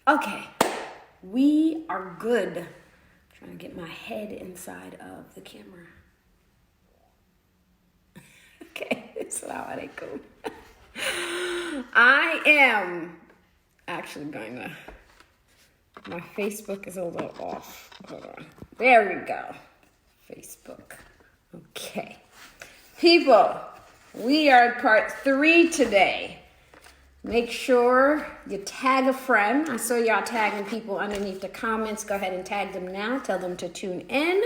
Okay, we are good. I'm trying to get my head inside of the camera. Okay, it's loud. It go. I am actually going to. My Facebook is a little off. Hold on. There we go. Facebook. Okay. People, we are at part 3 today. Make sure you tag a friend. I saw y'all tagging people underneath the comments. Go ahead and tag them now. Tell them to tune in.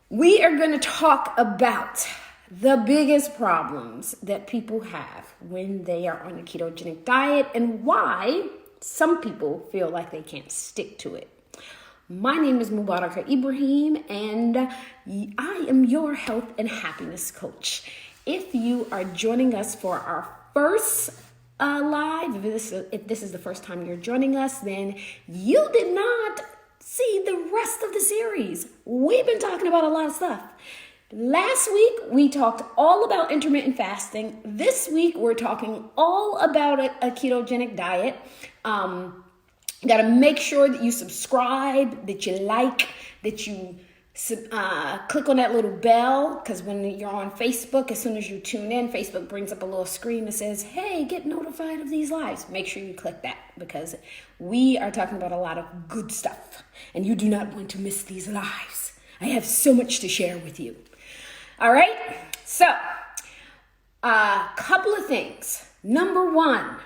We are going to talk about the biggest problems that people have when they are on a ketogenic diet and why some people feel like they can't stick to it. My name is Mubarakah Ibrahim, and I am your health and happiness coach. If you are joining us for our first live, if this is the first time you're joining us, then you did not see the rest of the series. We've been talking about a lot of stuff. Last week, we talked all about intermittent fasting. This week, we're talking all about a ketogenic diet. You got to make sure that you subscribe, that you like, that you click on that little bell, because when you're on Facebook, as soon as you tune in, Facebook brings up a little screen that says, hey, get notified of these lives. Make sure you click that, because we are talking about a lot of good stuff, and you do not want to miss these lives. I have so much to share with you. All right, so a couple of things. Number 1,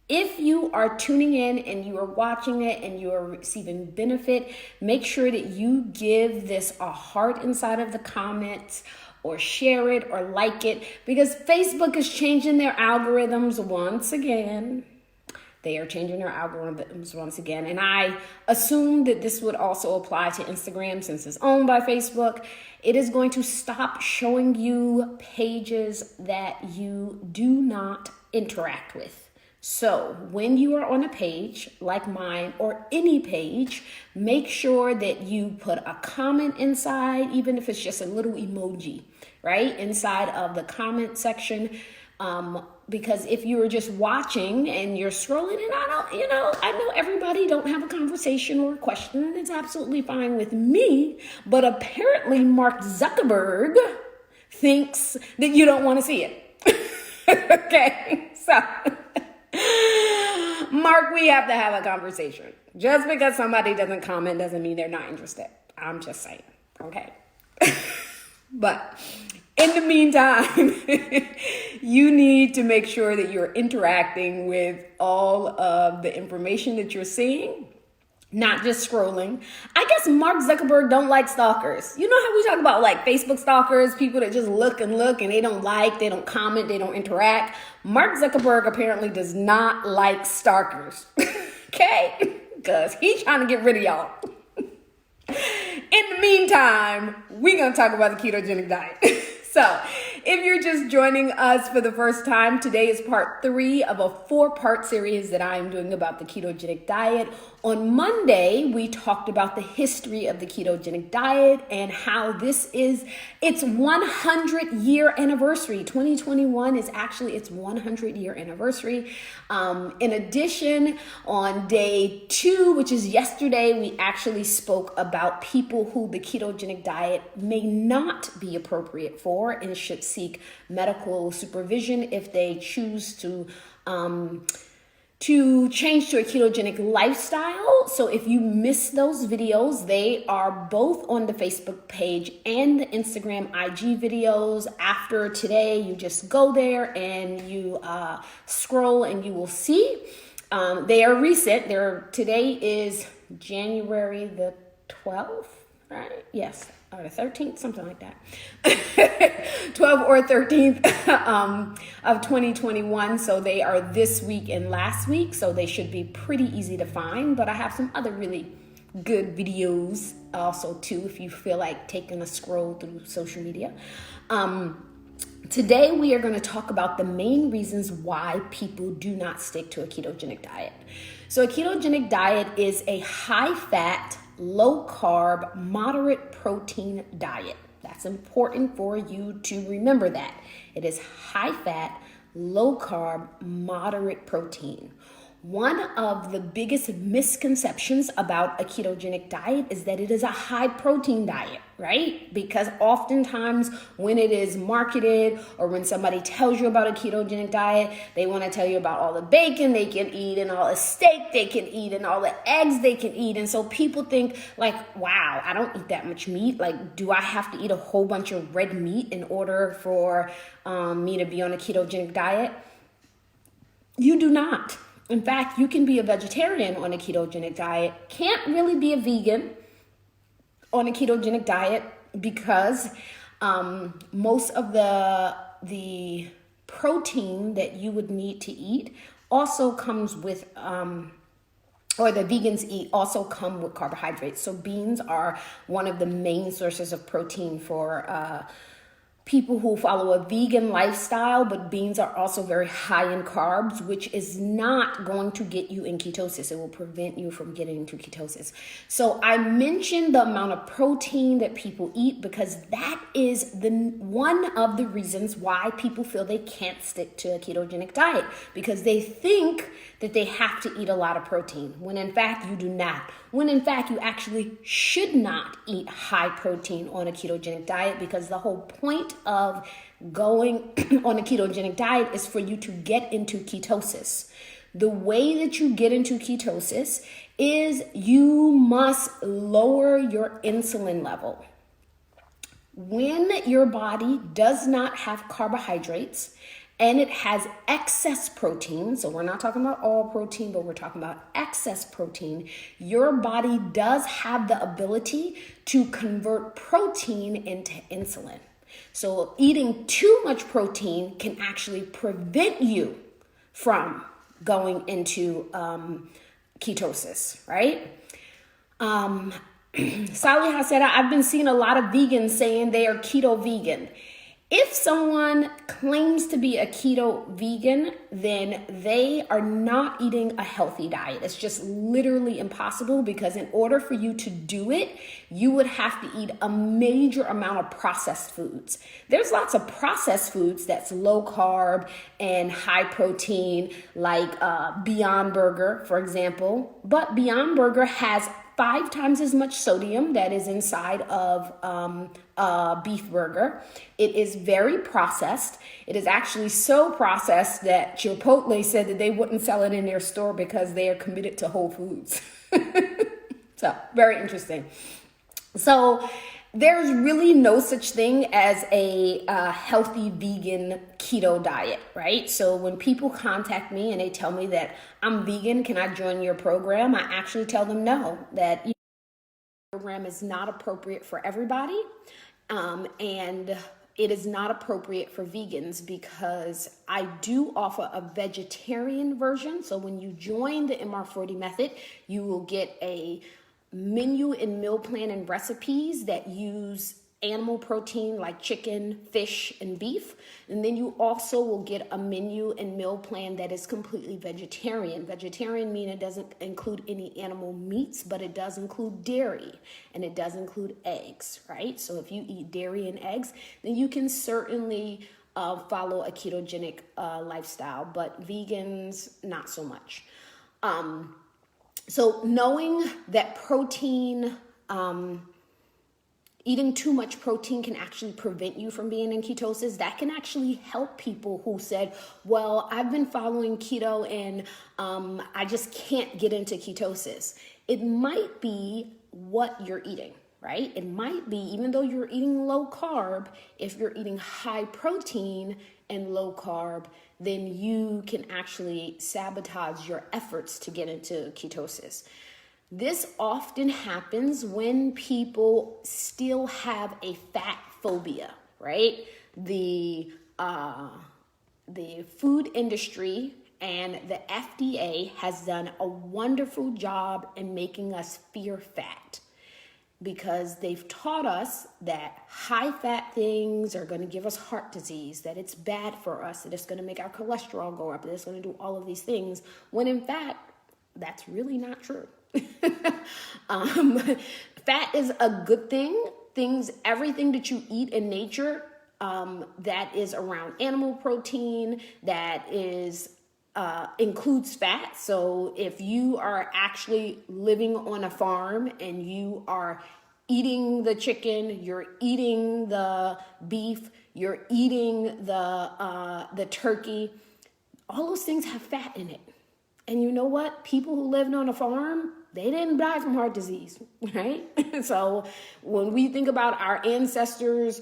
if you are tuning in and you are watching it and you are receiving benefit, make sure that you give this a heart inside of the comments, or share it or like it, because Facebook is changing their algorithms once again. They are changing their algorithms once again. And I assume that this would also apply to Instagram since it's owned by Facebook. It is going to stop showing you pages that you do not interact with. So when you are on a page like mine or any page, make sure that you put a comment inside, even if it's just a little emoji, right? Inside of the comment section. Because if you were just watching and you're scrolling, and I know everybody don't have a conversation or a question, and it's absolutely fine with me, but apparently Mark Zuckerberg thinks that you don't want to see it. Okay, so Mark, we have to have a conversation. Just because somebody doesn't comment doesn't mean they're not interested. I'm just saying, okay? But in the meantime, you need to make sure that you're interacting with all of the information that you're seeing, not just scrolling. I guess Mark Zuckerberg don't like stalkers. You know how we talk about like Facebook stalkers, people that just look and they don't like, they don't comment, they don't interact. Mark Zuckerberg apparently does not like stalkers, okay? Because he's trying to get rid of y'all. In the meantime, we're going to talk about the ketogenic diet. So if you're just joining us for the first time, today is part 3 of a 4-part series that I'm doing about the ketogenic diet. On Monday, we talked about the history of the ketogenic diet and how this is its 100-year anniversary. 2021 is actually its 100-year anniversary. In addition, on day 2, which is yesterday, we actually spoke about people who the ketogenic diet may not be appropriate for and should seek medical supervision if they choose to change to a ketogenic lifestyle. So if you miss those videos, they are both on the Facebook page and the Instagram IG videos. After today, you just go there and you scroll and you will see. They are recent. Today is January the 12th, right? Yes. Or the 13th, something like that. 12th or 13th of 2021. So they are this week and last week. So they should be pretty easy to find. But I have some other really good videos also too, if you feel like taking a scroll through social media. Today we are going to talk about the main reasons why people do not stick to a ketogenic diet. So a ketogenic diet is a high-fat, low-carb, moderate protein diet. That's important for you to remember that. It is high-fat, low-carb, moderate protein. One of the biggest misconceptions about a ketogenic diet is that it is a high protein diet, right? Because oftentimes when it is marketed or when somebody tells you about a ketogenic diet, they want to tell you about all the bacon they can eat and all the steak they can eat and all the eggs they can eat. And so people think like, wow, I don't eat that much meat. Like, do I have to eat a whole bunch of red meat in order for me to be on a ketogenic diet? You do not. In fact, you can be a vegetarian on a ketogenic diet. Can't really be a vegan on a ketogenic diet because most of the protein that you would need to eat also comes with, or the vegans eat, also come with carbohydrates. So beans are one of the main sources of protein for people who follow a vegan lifestyle, but beans are also very high in carbs, which is not going to get you in ketosis. It will prevent you from getting into ketosis. So I mentioned the amount of protein that people eat because that is one of the reasons why people feel they can't stick to a ketogenic diet, because they think that they have to eat a lot of protein, when in fact you do not. When in fact you actually should not eat high protein on a ketogenic diet, because the whole point of going on a ketogenic diet is for you to get into ketosis. The way that you get into ketosis is you must lower your insulin level. When your body does not have carbohydrates and it has excess protein, so we're not talking about all protein, but we're talking about excess protein, your body does have the ability to convert protein into insulin. So eating too much protein can actually prevent you from going into ketosis, right? Sally has said, I've been seeing a lot of vegans saying they are keto vegan. If someone claims to be a keto vegan, then they are not eating a healthy diet. It's just literally impossible, because in order for you to do it, you would have to eat a major amount of processed foods. There's lots of processed foods that's low carb and high protein, like Beyond Burger, for example. But Beyond Burger has 5 times as much sodium that is inside of beef burger. It is very processed. It is actually so processed that Chipotle said that they wouldn't sell it in their store because they are committed to whole foods. So very interesting. So there's really no such thing as a healthy vegan keto diet, right? So when people contact me and they tell me that I'm vegan, can I join your program? I actually tell them no, that your program is not appropriate for everybody. And it is not appropriate for vegans, because I do offer a vegetarian version. So when you join the MR40 method, you will get a menu and meal plan and recipes that use animal protein like chicken, fish, and beef. And then you also will get a menu and meal plan that is completely vegetarian. Vegetarian means it doesn't include any animal meats, but it does include dairy and it does include eggs, right? So if you eat dairy and eggs, then you can certainly follow a ketogenic lifestyle, but vegans, not so much. So knowing that protein, eating too much protein can actually prevent you from being in ketosis, that can actually help people who said, well, I've been following keto and I just can't get into ketosis. It might be what you're eating, right? It might be, even though you're eating low carb, if you're eating high protein and low carb, then you can actually sabotage your efforts to get into ketosis. This often happens when people still have a fat phobia, right? The food industry and the FDA has done a wonderful job in making us fear fat, because they've taught us that high fat things are going to give us heart disease, that it's bad for us, that it's going to make our cholesterol go up, that it's going to do all of these things, when in fact, that's really not true. Fat is a good thing. Everything that you eat in nature, that is around animal protein, that is includes fat. So if you are actually living on a farm and you are eating the chicken, you're eating the beef, you're eating the turkey, all those things have fat in it. And you know what? People who lived on a farm, they didn't die from heart disease, right? So when we think about our ancestors,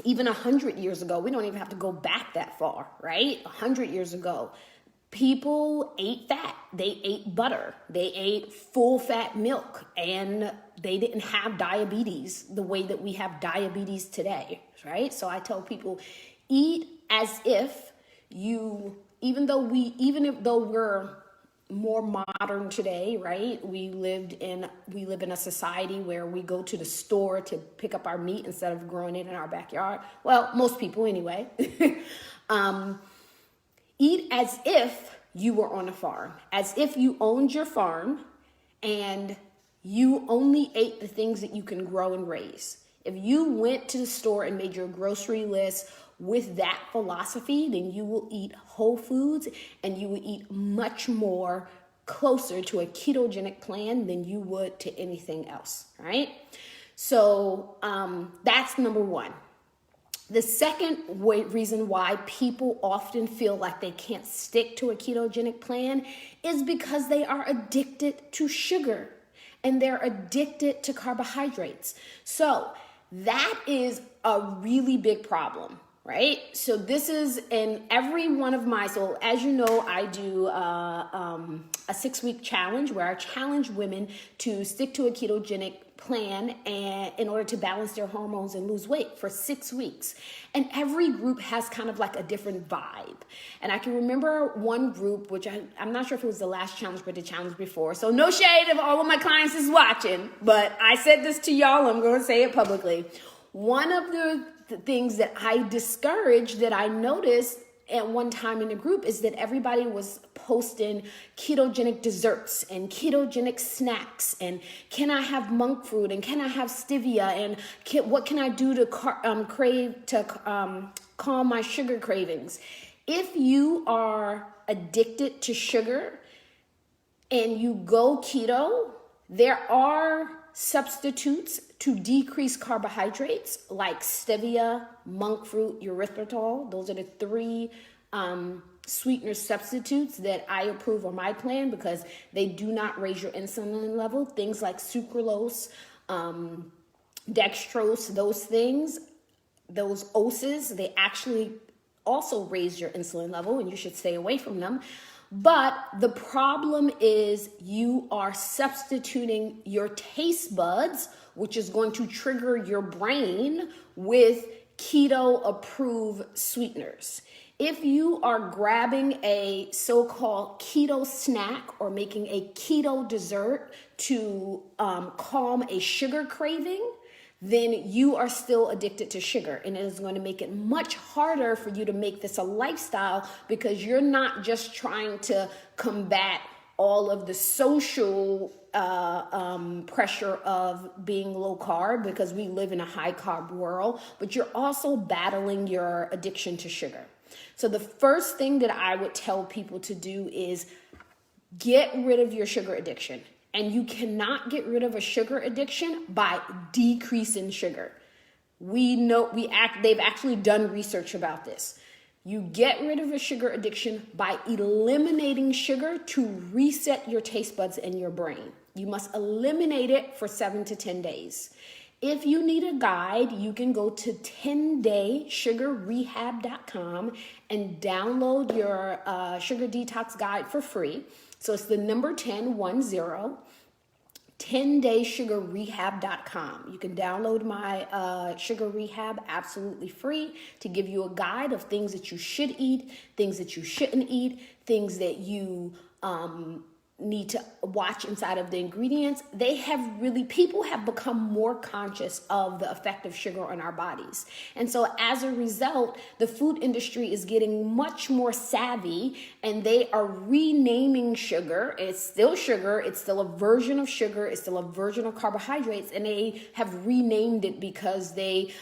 even 100 years ago, we don't even have to go back that far, right? 100 years ago, people ate fat. They ate butter. They ate full fat milk, and they didn't have diabetes the way that we have diabetes today, right? So I tell people, eat as if you, even though we're more modern today, right? We live in a society where we go to the store to pick up our meat instead of growing it in our backyard. Well, most people anyway. Eat as if you were on a farm, as if you owned your farm and you only ate the things that you can grow and raise. If you went to the store and made your grocery list with that philosophy, then you will eat whole foods and you will eat much more closer to a ketogenic plan than you would to anything else, right? So that's number one. The second reason why people often feel like they can't stick to a ketogenic plan is because they are addicted to sugar and they're addicted to carbohydrates. So that is a really big problem, right? So this is in every one of my, so as you know, I do a 6-week challenge where I challenge women to stick to a ketogenic plan and in order to balance their hormones and lose weight for 6 weeks. And every group has kind of like a different vibe. And I can remember one group, which I'm not sure if it was the last challenge, but the challenge before. So no shade if all of my clients is watching, but I said this to y'all, I'm going to say it publicly. One of the things that I discouraged that I noticed at one time in the group is that everybody was posting ketogenic desserts and ketogenic snacks and can I have monk fruit and can I have stevia and what can I do to calm my sugar cravings. If you are addicted to sugar and you go keto, there are substitutes to decrease carbohydrates like stevia, monk fruit, erythritol. Those are the 3 sweetener substitutes that I approve on my plan because they do not raise your insulin level. Things like sucralose, dextrose, those things, those OSs, they actually also raise your insulin level and you should stay away from them. But the problem is you are substituting your taste buds, which is going to trigger your brain with keto-approved sweeteners. If you are grabbing a so-called keto snack or making a keto dessert to calm a sugar craving, then you are still addicted to sugar. And it is going to make it much harder for you to make this a lifestyle because you're not just trying to combat all of the social pressure of being low carb because we live in a high carb world, but you're also battling your addiction to sugar. So the first thing that I would tell people to do is get rid of your sugar addiction. And you cannot get rid of a sugar addiction by decreasing sugar. They've actually done research about this. You get rid of a sugar addiction by eliminating sugar to reset your taste buds in your brain. You must eliminate it for 7 to 10 days. If you need a guide, you can go to 10daysugarrehab.com and download your sugar detox guide for free. So it's the number 10, 10daysugarrehab.com. You can download my Sugar Rehab absolutely free to give you a guide of things that you should eat, things that you shouldn't eat, things that you need to watch inside of the ingredients. People have become more conscious of the effect of sugar on our bodies. And so as a result, the food industry is getting much more savvy, and they are renaming sugar. It's still sugar. It's still a version of sugar. It's still a version of carbohydrates. And they have renamed it because they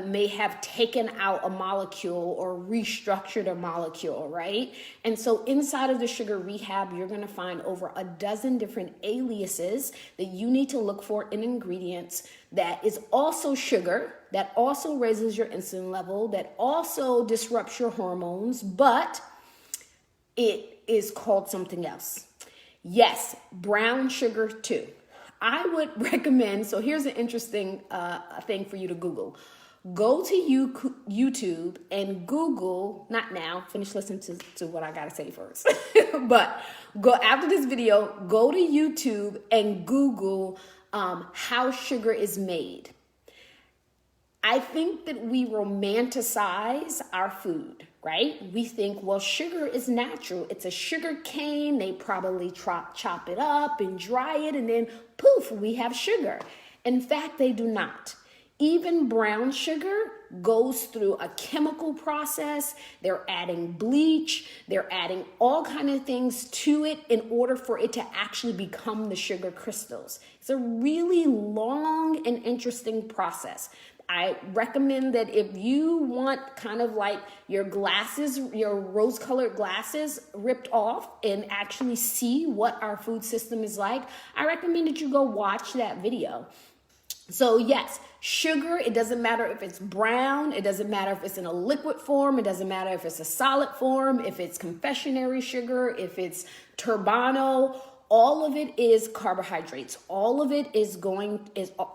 may have taken out a molecule or restructured a molecule, right? And so inside of the sugar rehab, you're going to find over a dozen different aliases that you need to look for in ingredients that is also sugar, that also raises your insulin level, that also disrupts your hormones, but it is called something else. Yes, brown sugar too. I would recommend, so here's an interesting thing for you to Google. Go to YouTube and Google, not now, finish listening to what I gotta say first, but go after this video, go to YouTube and Google how sugar is made. I think that we romanticize our food, right? We think, well, sugar is natural. It's a sugar cane. They probably chop it up and dry it, and then poof, we have sugar. In fact, they do not. Even brown sugar goes through a chemical process. They're adding bleach. They're adding all kinds of things to it in order for it to actually become the sugar crystals. It's a really long and interesting process. I recommend that if you want kind of like your glasses, your rose-colored glasses ripped off and actually see what our food system is like, I recommend that you go watch that video. So yes, sugar, it doesn't matter if it's brown, it doesn't matter if it's in a liquid form, it doesn't matter if it's a solid form, if it's confectionery sugar, if it's turbano, all of it is carbohydrates. All of it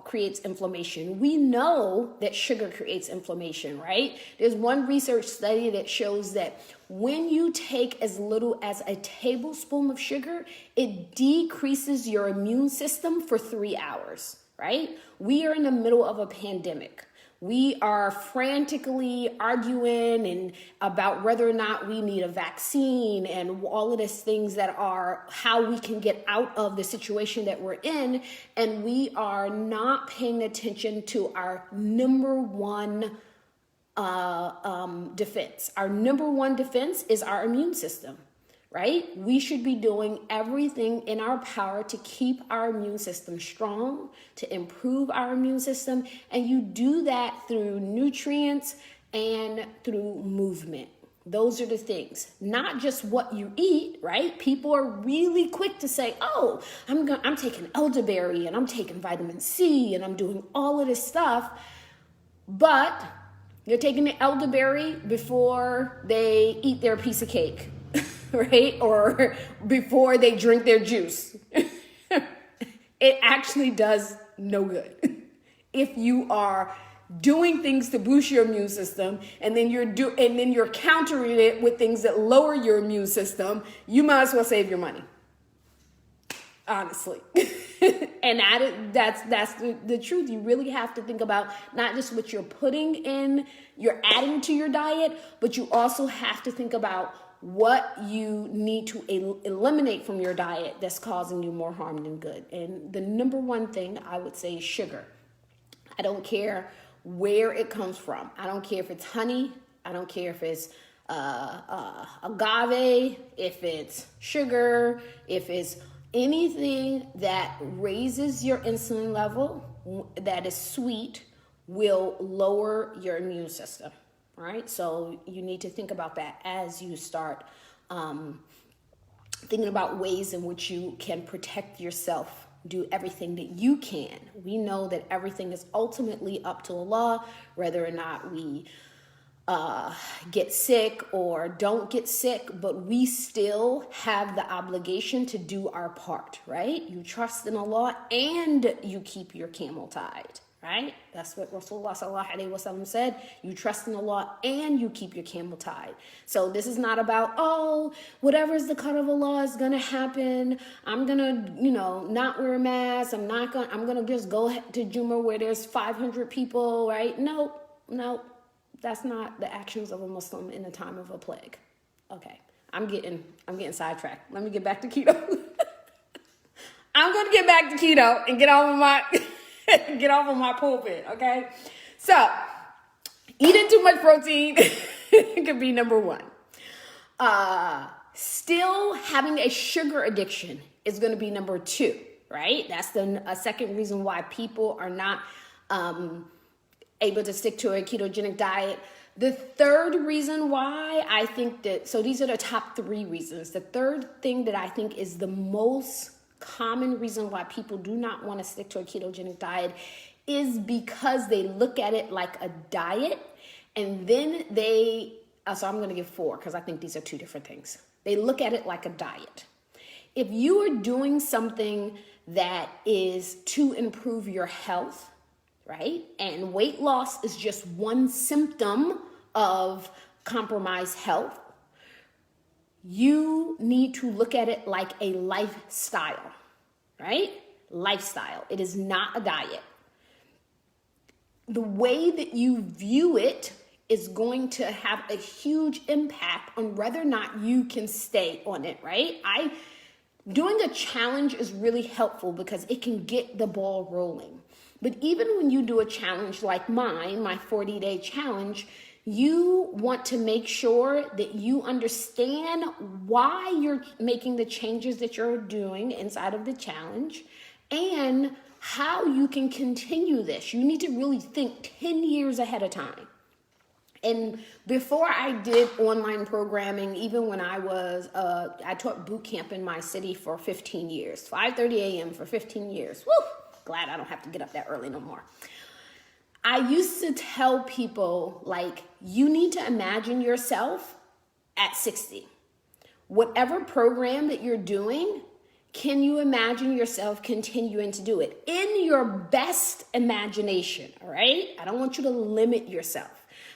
creates inflammation. We know that sugar creates inflammation, right? There's one research study that shows that when you take as little as a tablespoon of sugar, it decreases your immune system for 3 hours. Right? We are in the middle of a pandemic. We are frantically arguing about whether or not we need a vaccine and all of these things that are how we can get out of the situation that we're in. And we are not paying attention to our number one defense. Our number one defense is our immune system. Right? We should be doing everything in our power to keep our immune system strong, to improve our immune system. And you do that through nutrients and through movement. Those are the things, not just what you eat, right? People are really quick to say, oh, I'm taking elderberry and I'm taking vitamin C and I'm doing all of this stuff. But you're taking the elderberry before they eat their piece of cake. Right? Or before they drink their juice. It actually does no good. If you are doing things to boost your immune system and then you're countering it with things that lower your immune system, you might as well save your money. Honestly. And that's the truth. You really have to think about not just what you're you're adding to your diet, but you also have to think about what you need to eliminate from your diet that's causing you more harm than good. And the number one thing I would say is sugar. I don't care where it comes from. I don't care if it's honey. I don't care if it's agave, if it's sugar, if it's anything that raises your insulin level that is sweet will lower your immune system. All right, so you need to think about that as you start thinking about ways in which you can protect yourself. Do everything that you can. We know that everything is ultimately up to Allah, whether or not we get sick or don't get sick, but we still have the obligation to do our part, right? You trust in Allah and you keep your camel tied. Right? That's what Rasulullah sallallahu alaihi wasallam said. You trust in Allah and you keep your camel tied. So this is not about, oh, whatever's the cut of Allah is going to happen. I'm going to, not wear a mask. I'm going to just go to Jummah where there's 500 people, right? No, that's not the actions of a Muslim in the time of a plague. Okay. I'm getting sidetracked. Let me get back to keto. I'm going to get back to keto and get off of my pulpit, okay? So, eating too much protein could be number one. Still having a sugar addiction is going to be number two, right? That's a second reason why people are not able to stick to a ketogenic diet. The third reason why I think so these are the top three reasons. The third thing that I think is the most common reason why people do not want to stick to a ketogenic diet is because they look at it like a diet, and then so I'm going to give four because I think these are two different things. They look at it like a diet. If you are doing something that is to improve your health, right? And weight loss is just one symptom of compromised health. You need to look at it like a lifestyle, right? Lifestyle. It is not a diet. The way that you view it is going to have a huge impact on whether or not you can stay on it, right? Doing a challenge is really helpful because it can get the ball rolling. But even when you do a challenge like mine, my 40-day challenge, you want to make sure that you understand why you're making the changes that you're doing inside of the challenge and how you can continue this. You need to really think 10 years ahead of time. And before I did online programming, even when I taught boot camp in my city for 15 years, 5:30 a.m. for 15 years. Woo! Glad I don't have to get up that early no more. I used to tell people, like, you need to imagine yourself at 60. Whatever program that you're doing, can you imagine yourself continuing to do it in your best imagination, all right? I don't want you to limit yourself.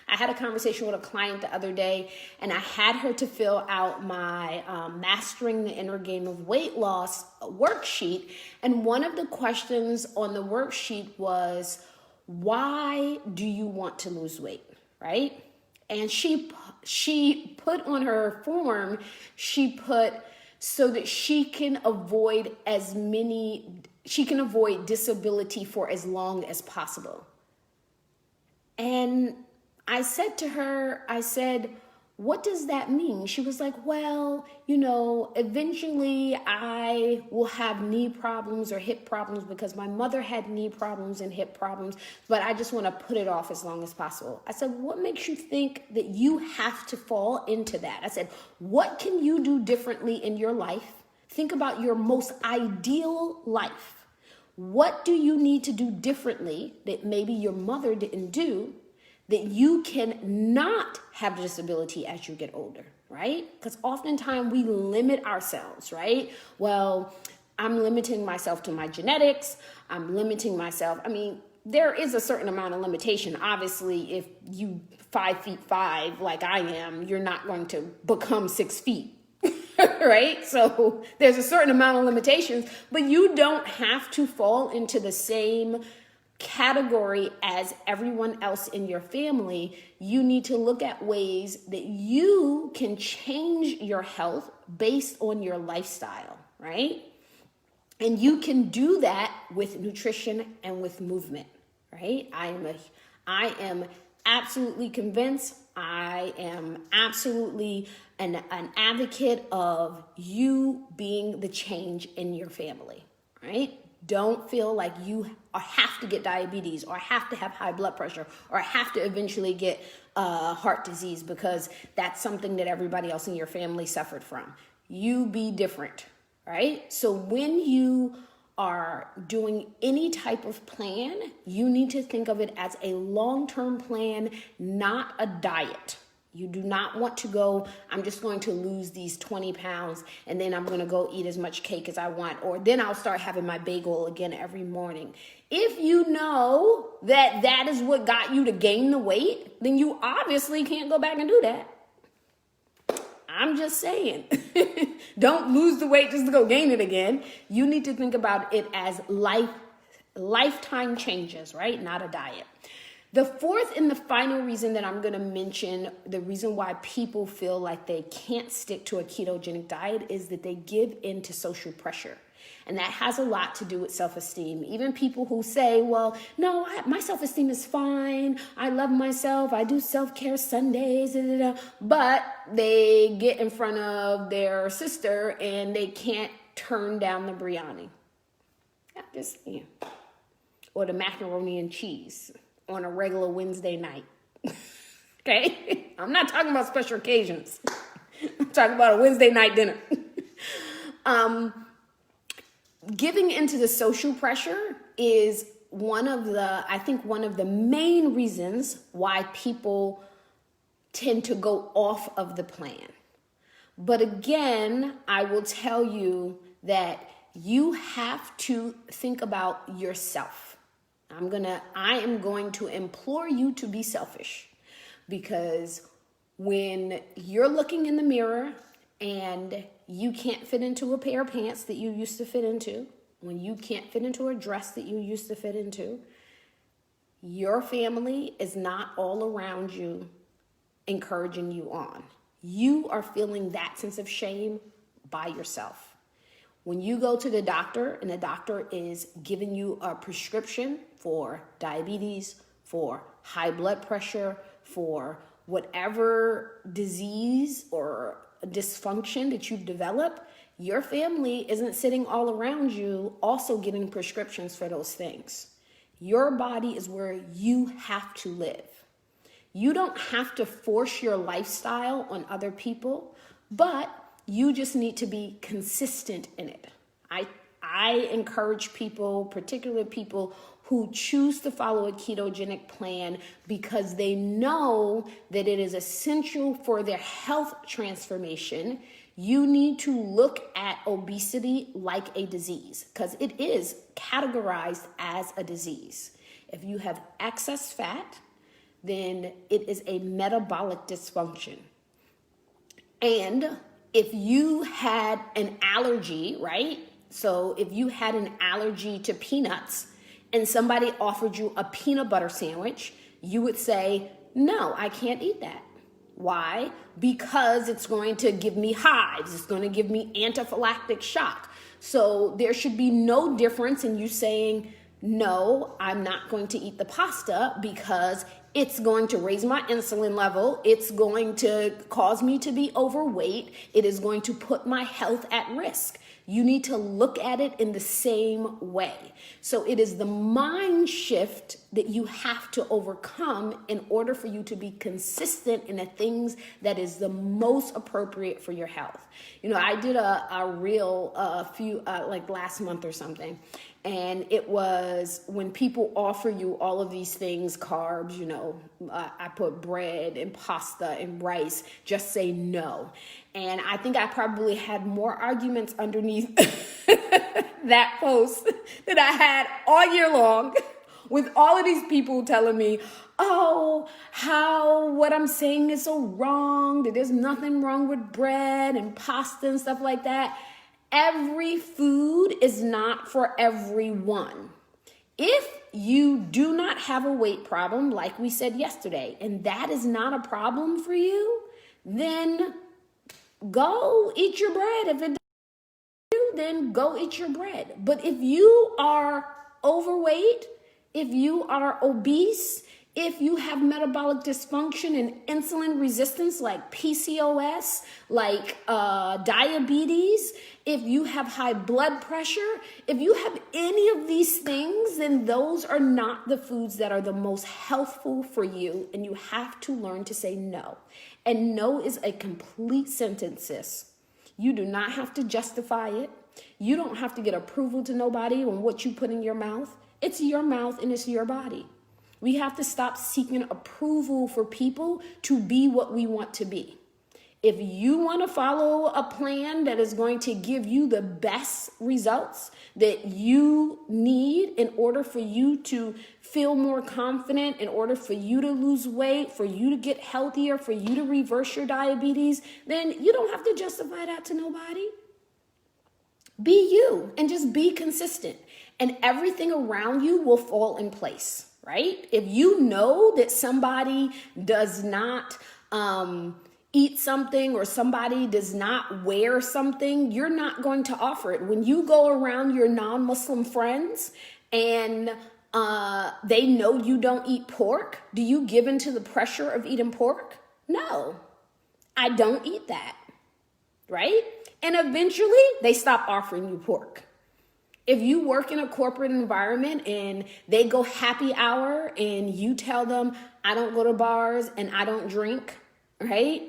I had a conversation with a client the other day, and I had her to fill out my Mastering the Inner Game of Weight Loss worksheet. And one of the questions on the worksheet was, why do you want to lose weight, right? And she put on her form, she put so that she can avoid disability for as long as possible. And I said to her, what does that mean? She was like, well, eventually I will have knee problems or hip problems because my mother had knee problems and hip problems, but I just want to put it off as long as possible. I said, what makes you think that you have to fall into that? I said, what can you do differently in your life? Think about your most ideal life. What do you need to do differently that maybe your mother didn't do that you can not have disability as you get older, right? Because oftentimes we limit ourselves, right? Well, I'm limiting myself to my genetics. I'm limiting myself. I mean, there is a certain amount of limitation. Obviously, if you 5'5" like I am, you're not going to become 6 feet, right? So there's a certain amount of limitations, but you don't have to fall into the same category as everyone else in your family. You need to look at ways that you can change your health based on your lifestyle, right? And you can do that with nutrition and with movement, right? I am absolutely convinced. I am absolutely an advocate of you being the change in your family, right? Don't feel like you have to get diabetes or have to have high blood pressure or have to eventually get heart disease because that's something that everybody else in your family suffered from. You be different, right? So when you are doing any type of plan, you need to think of it as a long-term plan, not a diet. You do not want to go, I'm just going to lose these 20 pounds and then I'm going to go eat as much cake as I want, or then I'll start having my bagel again every morning. If you know that that is what got you to gain the weight, then you obviously can't go back and do that. I'm just saying, don't lose the weight just to go gain it again. You need to think about it as lifetime changes, right? Not a diet. The fourth and the final reason that I'm going to mention, the reason why people feel like they can't stick to a ketogenic diet, is that they give in to social pressure. And that has a lot to do with self-esteem. Even people who say, well, no, my self-esteem is fine. I love myself. I do self-care Sundays, but they get in front of their sister and they can't turn down the biryani. Or the macaroni and cheese on a regular Wednesday night. Okay? I'm not talking about special occasions. I'm talking about a Wednesday night dinner. Giving into the social pressure is one of the main reasons why people tend to go off of the plan. But again, I will tell you that you have to think about yourself. I am going to implore you to be selfish, because when you're looking in the mirror and you can't fit into a pair of pants that you used to fit into, when you can't fit into a dress that you used to fit into, your family is not all around you encouraging you on. You are feeling that sense of shame by yourself. When you go to the doctor and the doctor is giving you a prescription for diabetes, for high blood pressure, for whatever disease or dysfunction that you've developed, your family isn't sitting all around you also getting prescriptions for those things. Your body is where you have to live. You don't have to force your lifestyle on other people, but you just need to be consistent in it. I encourage people, particularly people who choose to follow a ketogenic plan, because they know that it is essential for their health transformation. You need to look at obesity like a disease, because it is categorized as a disease. If you have excess fat, then it is a metabolic dysfunction. And if you had an allergy, right? So if you had an allergy to peanuts and somebody offered you a peanut butter sandwich, you would say, no, I can't eat that. Why? Because it's going to give me hives. It's going to give me anaphylactic shock. So there should be no difference in you saying, no, I'm not going to eat the pasta because it's going to raise my insulin level. It's going to cause me to be overweight. It is going to put my health at risk. You need to look at it in the same way. So it is the mind shift that you have to overcome in order for you to be consistent in the things that is the most appropriate for your health. You know, I did a reel like last month or something. And it was when people offer you all of these things, carbs, I put bread and pasta and rice, just say no. And I think I probably had more arguments underneath that post that I had all year long with all of these people telling me, oh, how what I'm saying is so wrong, that there's nothing wrong with bread and pasta and stuff like that. Every food is not for everyone. If you do not have a weight problem, like we said yesterday, and that is not a problem for you, then go eat your bread. If it doesn't you, then go eat your bread. But if you are overweight, if you are obese, if you have metabolic dysfunction and insulin resistance like PCOS, like diabetes, if you have high blood pressure, if you have any of these things, then those are not the foods that are the most healthful for you, and you have to learn to say no. And no is a complete sentence, sis. You do not have to justify it. You don't have to get approval to nobody on what you put in your mouth. It's your mouth and it's your body. We have to stop seeking approval for people to be what we want to be. If you want to follow a plan that is going to give you the best results that you need in order for you to feel more confident, in order for you to lose weight, for you to get healthier, for you to reverse your diabetes, then you don't have to justify that to nobody. Be you and just be consistent, and everything around you will fall in place. right? If you know that somebody does not eat something or somebody does not wear something, you're not going to offer it. When you go around your non-Muslim friends and they know you don't eat pork, do you give into the pressure of eating pork? No, I don't eat that, right? And eventually they stop offering you pork. If you work in a corporate environment and they go happy hour and you tell them, I don't go to bars and I don't drink, right?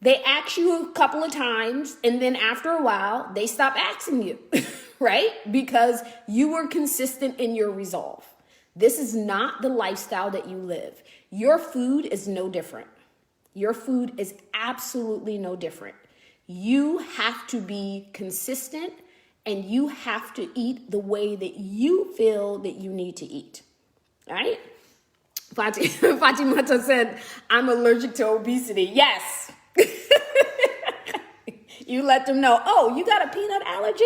They ask you a couple of times and then after a while, they stop asking you, right? Because you were consistent in your resolve. This is not the lifestyle that you live. Your food is no different. Your food is absolutely no different. You have to be consistent and you have to eat the way that you feel that you need to eat, all right? Fatimata said, I'm allergic to obesity. Yes. You let them know, oh, you got a peanut allergy?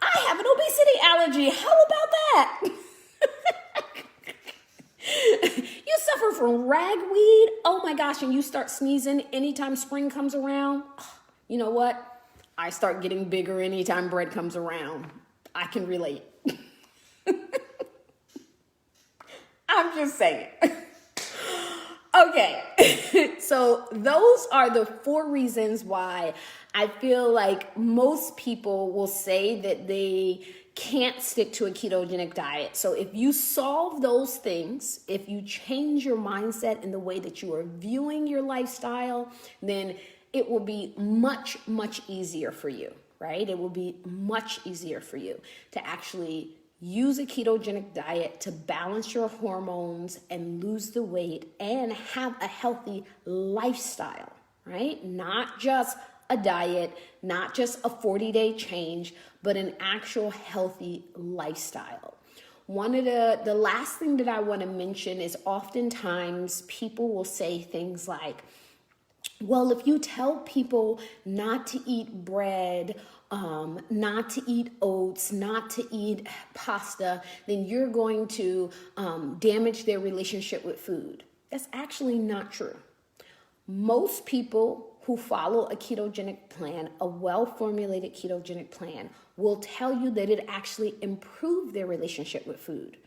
I have an obesity allergy. How about that? You suffer from ragweed? Oh my gosh, and you start sneezing anytime spring comes around? You know what? I start getting bigger anytime bread comes around. I can relate. I'm just saying. Okay, so those are the 4 reasons why I feel like most people will say that they can't stick to a ketogenic diet. So if you solve those things, if you change your mindset in the way that you are viewing your lifestyle, then it will be much, much easier for you, right? It will be much easier for you to actually use a ketogenic diet to balance your hormones and lose the weight and have a healthy lifestyle, right? Not just a diet, not just a 40-day change, but an actual healthy lifestyle. One of the last thing that I want to mention is oftentimes people will say things like, well, if you tell people not to eat bread, not to eat oats, not to eat pasta, then you're going to damage their relationship with food. That's actually not true. Most people who follow a ketogenic plan, a well-formulated ketogenic plan, will tell you that it actually improved their relationship with food.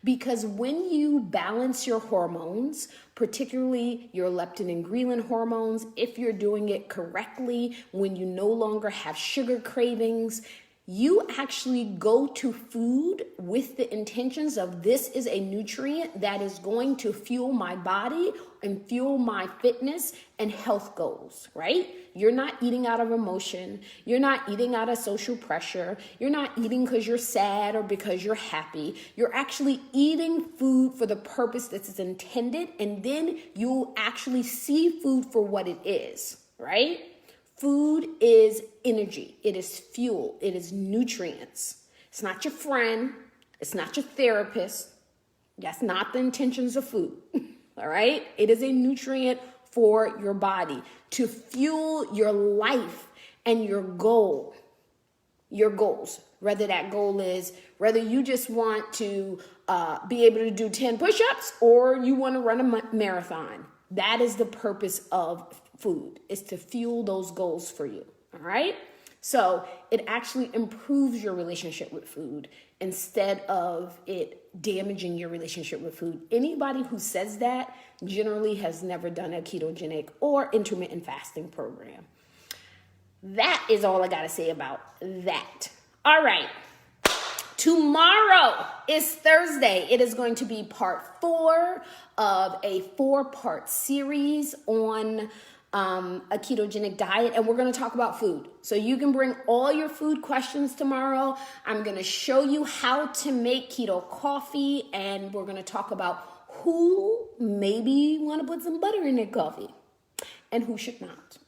Because when you balance your hormones, particularly your leptin and ghrelin hormones, if you're doing it correctly, when you no longer have sugar cravings, you actually go to food with the intentions of this is a nutrient that is going to fuel my body and fuel my fitness and health goals, right? You're not eating out of emotion. You're not eating out of social pressure. You're not eating because you're sad or because you're happy. You're actually eating food for the purpose that is intended, and then you'll actually see food for what it is, right? Food is energy. It is fuel. It is nutrients. It's not your friend. It's not your therapist. That's not the intentions of food. All right? It is a nutrient for your body to fuel your life and your goal. Your goals. Whether that goal is, whether you just want to be able to do 10 push-ups or you want to run a marathon. That is the purpose of food, is to fuel those goals for you, all right? So it actually improves your relationship with food instead of it damaging your relationship with food. Anybody who says that generally has never done a ketogenic or intermittent fasting program. That is all I got to say about that. All right. Tomorrow is Thursday. It is going to be part 4 of a 4-part series on a ketogenic diet, and we're going to talk about food. So you can bring all your food questions tomorrow. I'm going to show you how to make keto coffee, and we're going to talk about who maybe want to put some butter in their coffee and who should not.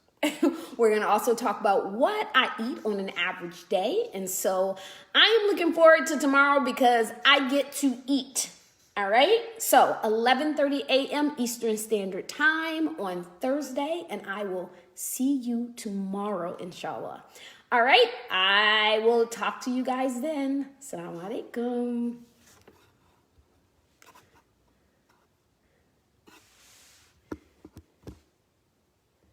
We're going to also talk about what I eat on an average day. And so I am looking forward to tomorrow because I get to eat. All right. So 11:30 a.m. Eastern Standard Time on Thursday. And I will see you tomorrow, inshallah. All right. I will talk to you guys then. Assalamu alaikum.